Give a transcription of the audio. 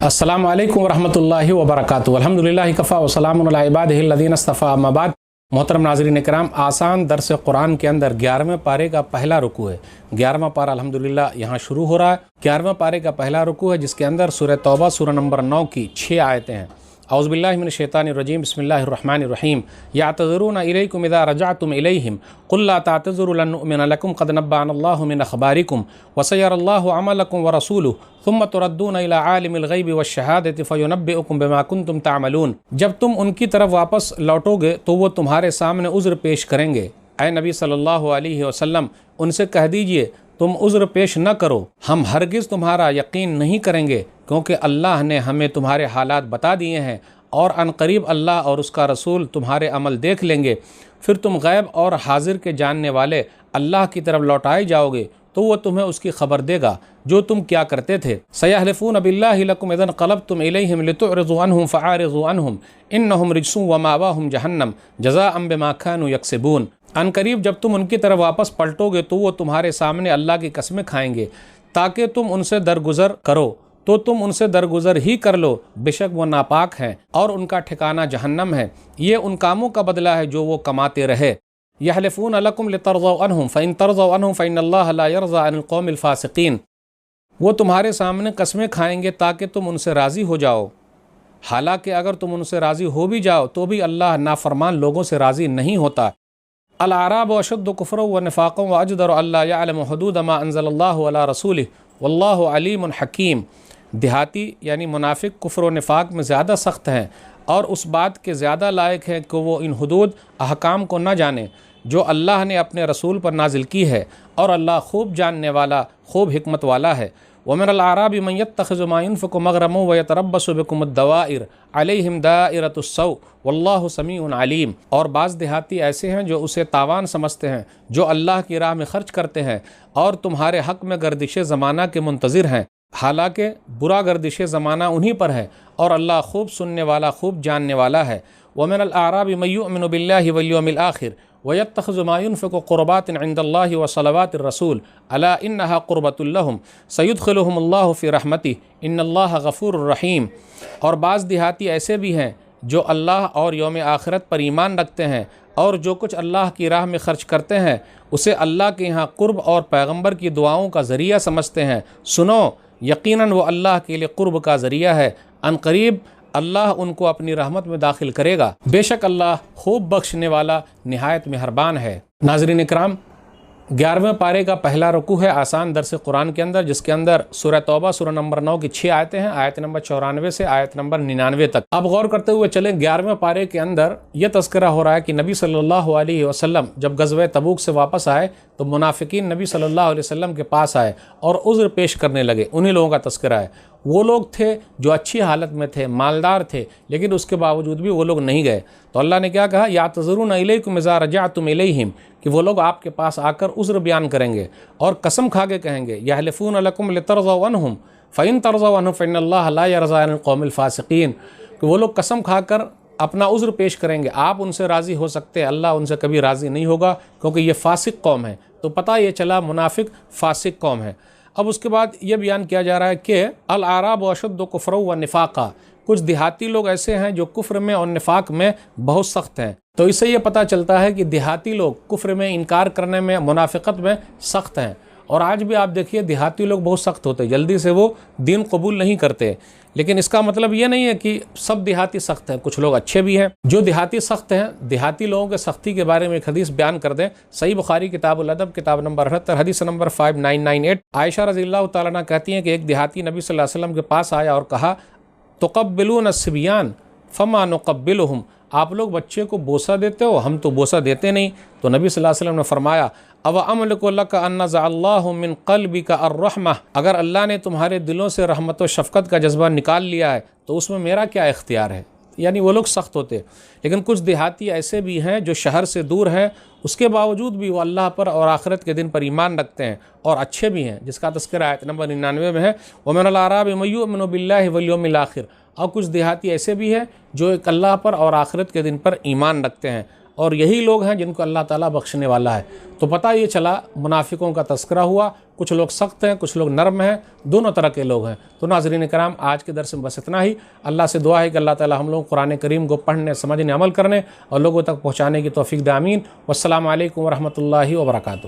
अस्सलामु अलैकुम वरहमतुल्लाहि वबरकातुहू। अल्हम्दुलिल्लाहि कफ़ा व सलामुन अला इबादिहिल्लज़ीना इस्तफ़ा। अम्मा बाद। मोहतरम नाज़रीन किराम, आसान दर्स कुरान के अंदर 11वें पारे का पहला रुकू है। 11वां पारा अल्हम्दुलिल्लाह यहाँ शुरू हो रहा है। 11वें पारे का पहला रुकू है जिसके अंदर सूरह तौबा सूरह नंबर 9 की 6 आयतें हैं। औज़ु बिल्लाहि मिनश शैतानिर रजीम, बिस्मिल्लाहिर रहमानिर रहीम। यातज़ुरूना इलैकुम इज़ा रजअतुम इलैहिम क़ुल ला तातज़ुरू लन नुअमिना लकुम क़द नब्बअनल्लाहु मिन अख़बारिकुम व सयरल्लाहु अमलकुम व रसूलुहु सुम्मा तुरद्दूना इला आलिमिल ग़ैबि वश्शहादति फ़युनब्बिउकुम बिमा कुंतुम तअमलून। जब तुम उनकी तरफ वापस लौटोगे तो वो तुम्हारे सामने उज़्र पेश करेंगे। ऐ नबी सल्लल्लाहु अलैहि वसल्लम, उनसे कह दीजिए तुम उज़्र पेश न करो, हम हरगिज़ तुम्हारा यकीन नहीं करेंगे, क्योंकि अल्लाह ने हमें तुम्हारे हालात बता दिए हैं और अनकरीब अल्लाह और उसका रसूल तुम्हारे अमल देख लेंगे। फिर तुम गैब और हाजिर के जानने वाले अल्लाह की तरफ लौटाए जाओगे तो वो तुम्हें उसकी खबर देगा जो तुम क्या करते थे। सयहलिफून बिल्लाहि लकुम इज़न क़लबतुम इलैहिम लितुअरिज़ू अन्हुम फ़अरिज़ू अन्हुम इन्नहुम रिज्सुन व मावाहुम जहन्नम जज़ाअन बिमा कानू यक्सिबून। अनकरीब जब तुम उनकी तरफ वापस पलटोगे तो वो तुम्हारे सामने अल्लाह की कसमें खाएंगे ताकि तुम उनसे दरगुजर करो, तो तुम उनसे दरगुजर ही कर लो, बेशक वो नापाक हैं और उनका ठिकाना जहन्नम है। ये उन कामों का बदला है जो वो कमाते रहे। यहलिफून लकुम लितरज़ौ अन्हुम फ़इन तरज़ौ अन्हुम फ़इन्नल्लाह ला यरज़ा अनिल क़ौमिल फ़ासिक़ीन। वो तुम्हारे सामने कसमें खाएंगे ताकि तुम उनसे राज़ी हो जाओ, हालांकि अगर तुम उनसे राज़ी हो भी जाओ तो भी अल्लाह नाफरमान लोगों से राज़ी नहीं होता। अल अराब अशद्दु कुफ़्रन व निफ़ाक़न व अजदरु अल्ला यअलम हुदूद मा अंज़लल्लाहु अला रसूलिहि वल्लाहु अलीमुन हकीम। देहाती यानी मुनाफिक कुफ्र व निफाक में ज़्यादा सख्त हैं और उस बात के ज़्यादा लायक हैं कि वो इन हुदूद अहकाम को न जाने जो अल्लाह ने अपने रसूल पर नाजिल की है, और अल्लाह खूब जानने वाला खूब हिकमत वाला है। वमिनल अराबि मन यत्तखिज़ु मा युनफ़िक़ु मग़रमन व यतरब्बसु बिकुमुद दवाइर अलैहिम दाइरतुस सौ वल्लाहु समीउन अलीम। और बाज़ देहाती ऐसे हैं जो उसे तावान समझते हैं जो अल्लाह की राह में खर्च करते हैं और तुम्हारे हक़ में गर्दिश ज़माना के मुंतज़िर हैं, हालांकि बुरा गर्दिश ज़माना उन्हीं पर है और अल्लाह खूब सुनने वाला खूब जानने वाला है। वमिनल अराबि मन युअमिनु बिल्लाहि वल यौमिल आखिर व यत्तखिज़ु मा युनफ़िक़ु क़ुरबातिन इंदल्लाहि व सलवातिर रसूल अला इन्नहा क़ुरबतुल लहुम सयुदख़िलुहुमुल्लाहु फ़ी रहमतिहि इन्नल्लाह गफ़ूरुर रहीम। और बाज़ देहाती ऐसे भी हैं जो अल्लाह और यौम आखिरत पर ईमान रखते हैं और जो कुछ अल्लाह की राह में ख़र्च करते हैं उसे अल्लाह के यहाँ क़ुर्ब और पैगम्बर की दुआओं का ज़रिया समझते हैं। सुनो, यकीनन वो अल्लाह के लिए क़ुर्ब का ज़रिया है, अनकरीब अल्लाह उनको अपनी रहमत में दाखिल करेगा, बेशक अल्लाह खूब बख्शने वाला निहायत मेहरबान है। नाज़रीन इकराम, 11वें पारे का पहला रुकू है आसान दर्स कुरान के अंदर, जिसके अंदर सूरह तौबा सूरह नंबर 9 की 6 आयतें हैं, आयत नंबर 94 से आयत नंबर 99 तक। अब गौर करते हुए चलें, 11वें पारे के अंदर यह तज़किरा हो रहा है कि नबी सल्लल्लाहु अलैहि वसल्लम जब गज़वे तबूक से वापस आए तो मुनाफिकीन नबी सल्लल्लाहु अलैहि वसल्लम के पास आए और उज़्र पेश करने लगे। उन्हीं लोगों का तज़किरा है। वो लोग थे जो अच्छी हालत में थे, मालदार थे, लेकिन उसके बावजूद भी वो लोग नहीं गए। तो अल्लाह ने क्या कहा, यातज़ुरूना इलैकुम इज़ा रजअतुम इलैहिम, कि वो लोग आपके पास आकर उज़्र बयान करेंगे और कसम खा के कहेंगे, यहलिफून लकुम लितरज़ौ अन्हुम फ़इन तरज़ौ अन्हुम फ़इन्नल्लाह ला यरज़ा अनिल क़ौमिल फ़ासिक़ीन, कि वो लोग कसम खाकर अपना उज़्र पेश करेंगे। आप उनसे राज़ी हो सकते हैं, अल्लाह उनसे कभी राज़ी नहीं होगा, क्योंकि ये फ़ासिक कौम है। तो पता ये चला मुनाफिक फ़ासिक कौम है। अब उसके बाद ये बयान किया जा रहा है कि अल अराब अशद्दु कुफ़्रन व निफ़ाक़ा, कुछ देहाती लोग ऐसे हैं जो कुफ्र में और निफाक में बहुत सख्त हैं। तो इससे ये पता चलता है कि देहाती लोग कुफ्र में इनकार करने में, मुनाफिकत में सख्त हैं। और आज भी आप देखिए देहाती लोग बहुत सख्त होते हैं, जल्दी से वो दीन कबूल नहीं करते। लेकिन इसका मतलब ये नहीं है कि सब देहाती सख्त हैं, कुछ लोग अच्छे भी हैं। जो देहाती सख्त हैं, देहाती लोगों के सख्ती के बारे में एक हदीस बयान कर दें। सही बुखारी किताबुल अदब किताब नंबर 78 हदीस नंबर 5998, आयशा रज़ियल्लाहु ताला अन्हा कहती हैं कि एक देहाती नबी सल्लल्लाहु अलैहि वसल्लम के पास आया और कहा, तुक़ब्बिलून अस्सिबियान फ़मा नुक़ब्बिलुहुम, आप लोग बच्चे को बोसा देते हो, हम तो बोसा देते नहीं। तो नबी सल्लल्लाहु अलैहि वसल्लम ने फरमाया, अव अमलिकु लका अन नज़अल्लाहु मिन क़ल्बिका अर्रहमा, अगर अल्लाह ने तुम्हारे दिलों से रहमत व शफ़क़त का जज्बा निकाल लिया है तो उसमें मेरा क्या इख्तियार है। यानी वो लोग सख्त होते। लेकिन कुछ देहाती ऐसे भी हैं जो शहर से दूर हैं, उसके बावजूद भी वो अल्लाह पर और आखिरत के दिन पर ईमान रखते हैं और अच्छे भी हैं, जिसका तज़किरा आयत नंबर 99 में है। वमिनल अराबि मन युअमिनु बिल्लाहि वल यौमिल आखिर, और कुछ देहाती ऐसे भी हैं जो एक अल्लाह पर और आखिरत के दिन पर ईमान रखते हैं। اور یہی لوگ ہیں جن کو اللہ تعالیٰ بخشنے والا ہے۔ تو پتہ یہ چلا منافقوں کا تذکرہ ہوا، کچھ لوگ سخت ہیں، کچھ لوگ نرم ہیں، دونوں طرح کے لوگ ہیں۔ تو ناظرین کرام، آج کے درس میں بس اتنا ہی۔ اللہ سے دعا ہے کہ اللہ تعالیٰ ہم لوگ قرآن کریم کو پڑھنے، سمجھنے، عمل کرنے اور لوگوں تک پہنچانے کی توفیق دے، آمین۔ والسلام علیکم ورحمۃ اللہ وبرکاتہ۔